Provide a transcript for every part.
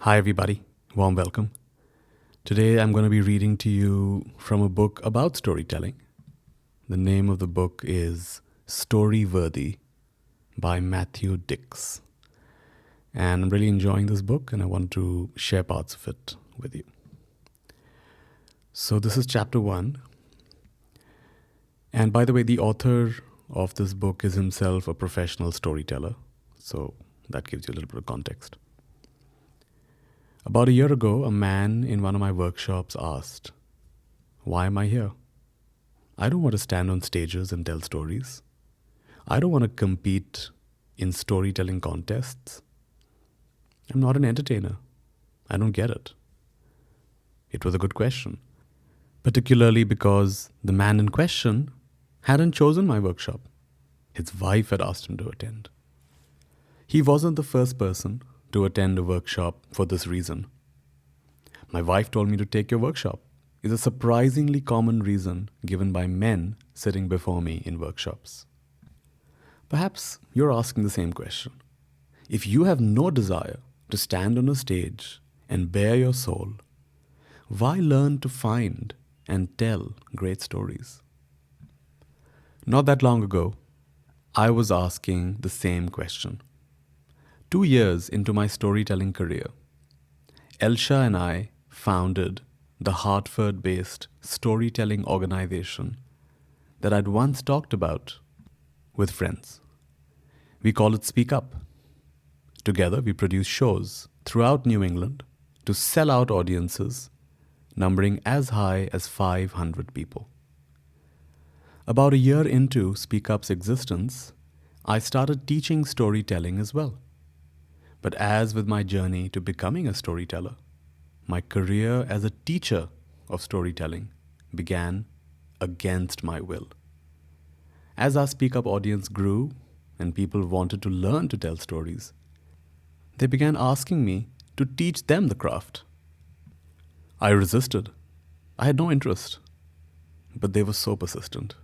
Hi, everybody. Warm welcome. Today I'm going to be reading to you from a book about storytelling. The name of the book is Storyworthy by Matthew Dix. And I'm really enjoying this book and I want to share parts of it with you. So this is chapter 1. And by the way, the author of this book is himself a professional storyteller. So that gives you a little bit of context. About a year ago, a man in one of my workshops asked, "Why am I here? I don't want to stand on stages and tell stories. I don't want to compete in storytelling contests. I'm not an entertainer. I don't get it." It was a good question, particularly because the man in question hadn't chosen my workshop. His wife had asked him to attend. He wasn't the first person to attend a workshop for this reason. "My wife told me to take your workshop" is a surprisingly common reason given by men sitting before me in workshops. Perhaps you're asking the same question. If you have no desire to stand on a stage and bare your soul, why learn to find and tell great stories? Not that long ago, I was asking the same question. 2 years into my storytelling career, Elsha and I founded the Hartford-based storytelling organization that I'd once talked about with friends. We call it Speak Up. Together, we produce shows throughout New England to sell out audiences numbering as high as 500 people. About a year into Speak Up's existence, I started teaching storytelling as well. But as with my journey to becoming a storyteller, my career as a teacher of storytelling began against my will. As our Speak Up audience grew and people wanted to learn to tell stories, they began asking me to teach them the craft. I resisted. I had no interest, but they were so persistent.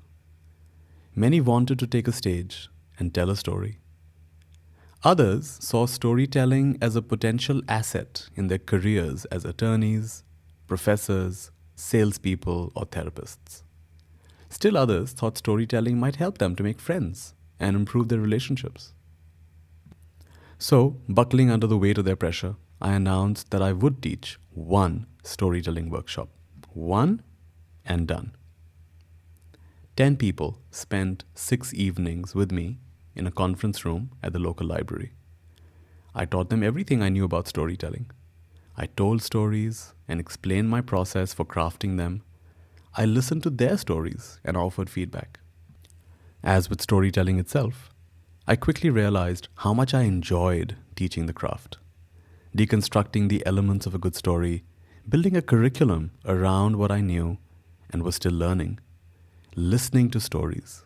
Many wanted to take a stage and tell a story. Others saw storytelling as a potential asset in their careers as attorneys, professors, salespeople, or therapists. Still others thought storytelling might help them to make friends and improve their relationships. So, buckling under the weight of their pressure, I announced that I would teach one storytelling workshop. One and done. 10 people spent 6 evenings with me in a conference room at the local library. I taught them everything I knew about storytelling. I told stories and explained my process for crafting them. I listened to their stories and offered feedback. As with storytelling itself, I quickly realized how much I enjoyed teaching the craft, deconstructing the elements of a good story, building a curriculum around what I knew and was still learning, listening to stories,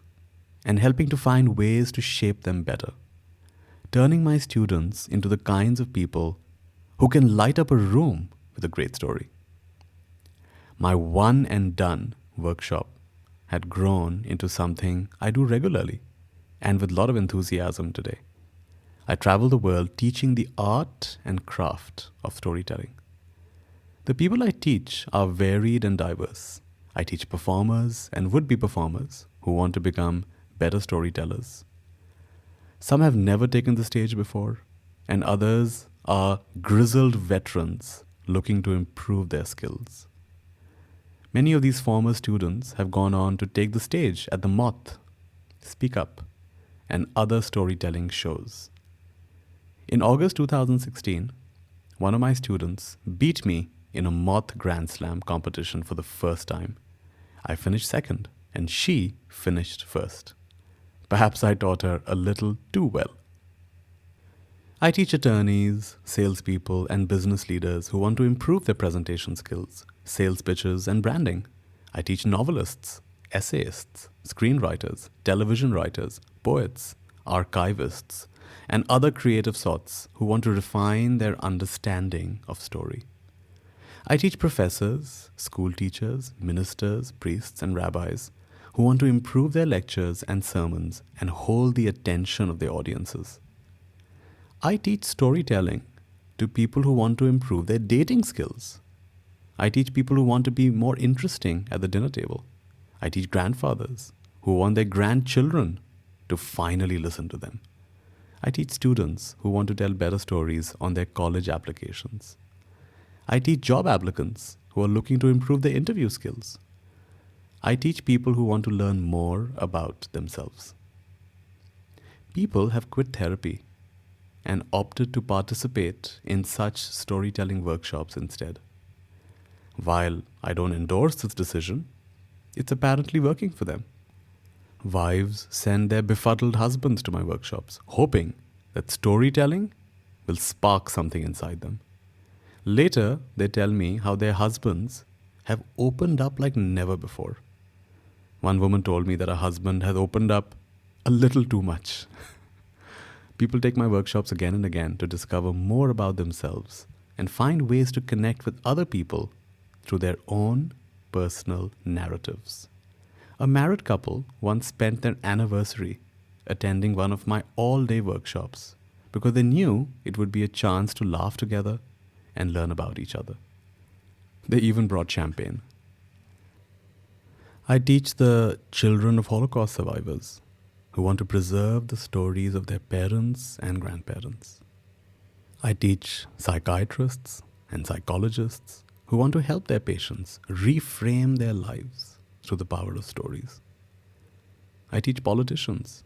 and helping to find ways to shape them better, turning my students into the kinds of people who can light up a room with a great story. My one and done workshop had grown into something I do regularly and with a lot of enthusiasm today. I travel the world teaching the art and craft of storytelling. The people I teach are varied and diverse. I teach performers and would-be performers who want to become better storytellers. Some have never taken the stage before, and others are grizzled veterans looking to improve their skills. Many of these former students have gone on to take the stage at the Moth, Speak Up, and other storytelling shows. In August 2016, one of my students beat me in a Moth Grand Slam competition for the first time. I finished second, and she finished first. Perhaps I taught her a little too well. I teach attorneys, salespeople, and business leaders who want to improve their presentation skills, sales pitches, and branding. I teach novelists, essayists, screenwriters, television writers, poets, archivists, and other creative sorts who want to refine their understanding of story. I teach professors, school teachers, ministers, priests, and rabbis who want to improve their lectures and sermons and hold the attention of their audiences. I teach storytelling to people who want to improve their dating skills. I teach people who want to be more interesting at the dinner table. I teach grandfathers who want their grandchildren to finally listen to them. I teach students who want to tell better stories on their college applications. I teach job applicants who are looking to improve their interview skills. I teach people who want to learn more about themselves. People have quit therapy and opted to participate in such storytelling workshops instead. While I don't endorse this decision, it's apparently working for them. Wives send their befuddled husbands to my workshops, hoping that storytelling will spark something inside them. Later, they tell me how their husbands have opened up like never before. One woman told me that her husband has opened up a little too much. People take my workshops again and again to discover more about themselves and find ways to connect with other people through their own personal narratives. A married couple once spent their anniversary attending one of my all-day workshops because they knew it would be a chance to laugh together and learn about each other. They even brought champagne. I teach the children of Holocaust survivors who want to preserve the stories of their parents and grandparents. I teach psychiatrists and psychologists who want to help their patients reframe their lives through the power of stories. I teach politicians,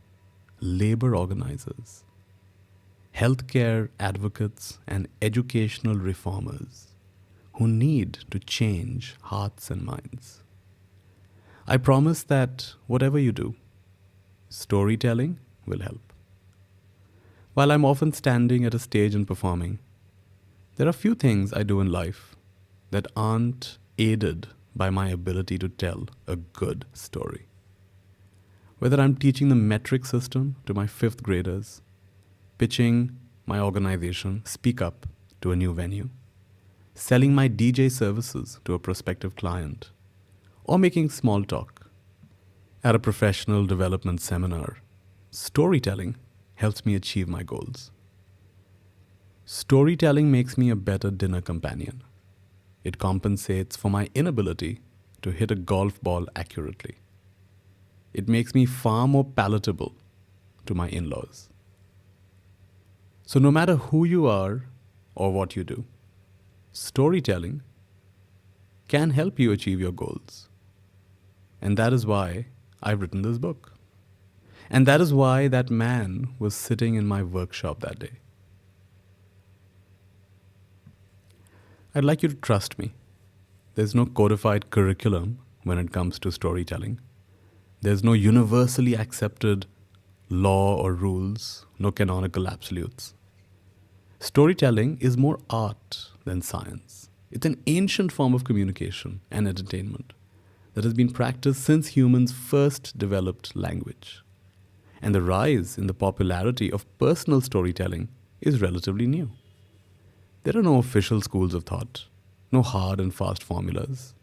labor organizers, healthcare advocates, and educational reformers who need to change hearts and minds. I promise that whatever you do, storytelling will help. While I'm often standing at a stage and performing, there are few things I do in life that aren't aided by my ability to tell a good story. Whether I'm teaching the metric system to my 5th graders, pitching my organization Speak Up to a new venue, selling my DJ services to a prospective client, or making small talk at a professional development seminar, storytelling helps me achieve my goals. Storytelling makes me a better dinner companion. It compensates for my inability to hit a golf ball accurately. It makes me far more palatable to my in-laws. So no matter who you are or what you do, storytelling can help you achieve your goals. And that is why I've written this book. And that is why that man was sitting in my workshop that day. I'd like you to trust me. There's no codified curriculum when it comes to storytelling. There's no universally accepted law or rules, no canonical absolutes. Storytelling is more art than science. It's an ancient form of communication and entertainment that has been practiced since humans first developed language. And the rise in the popularity of personal storytelling is relatively new. There are no official schools of thought, no hard and fast formulas.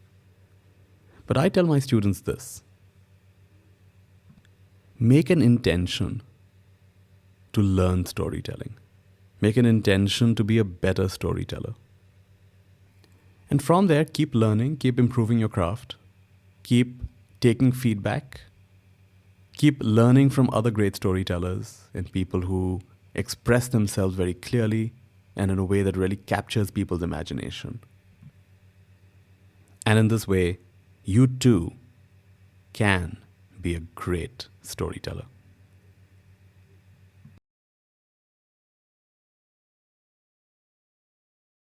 But I tell my students this: make an intention to learn storytelling. Make an intention to be a better storyteller. And from there, keep learning, keep improving your craft, keep taking feedback, keep learning from other great storytellers and people who express themselves very clearly and in a way that really captures people's imagination. And in this way, you too can be a great storyteller.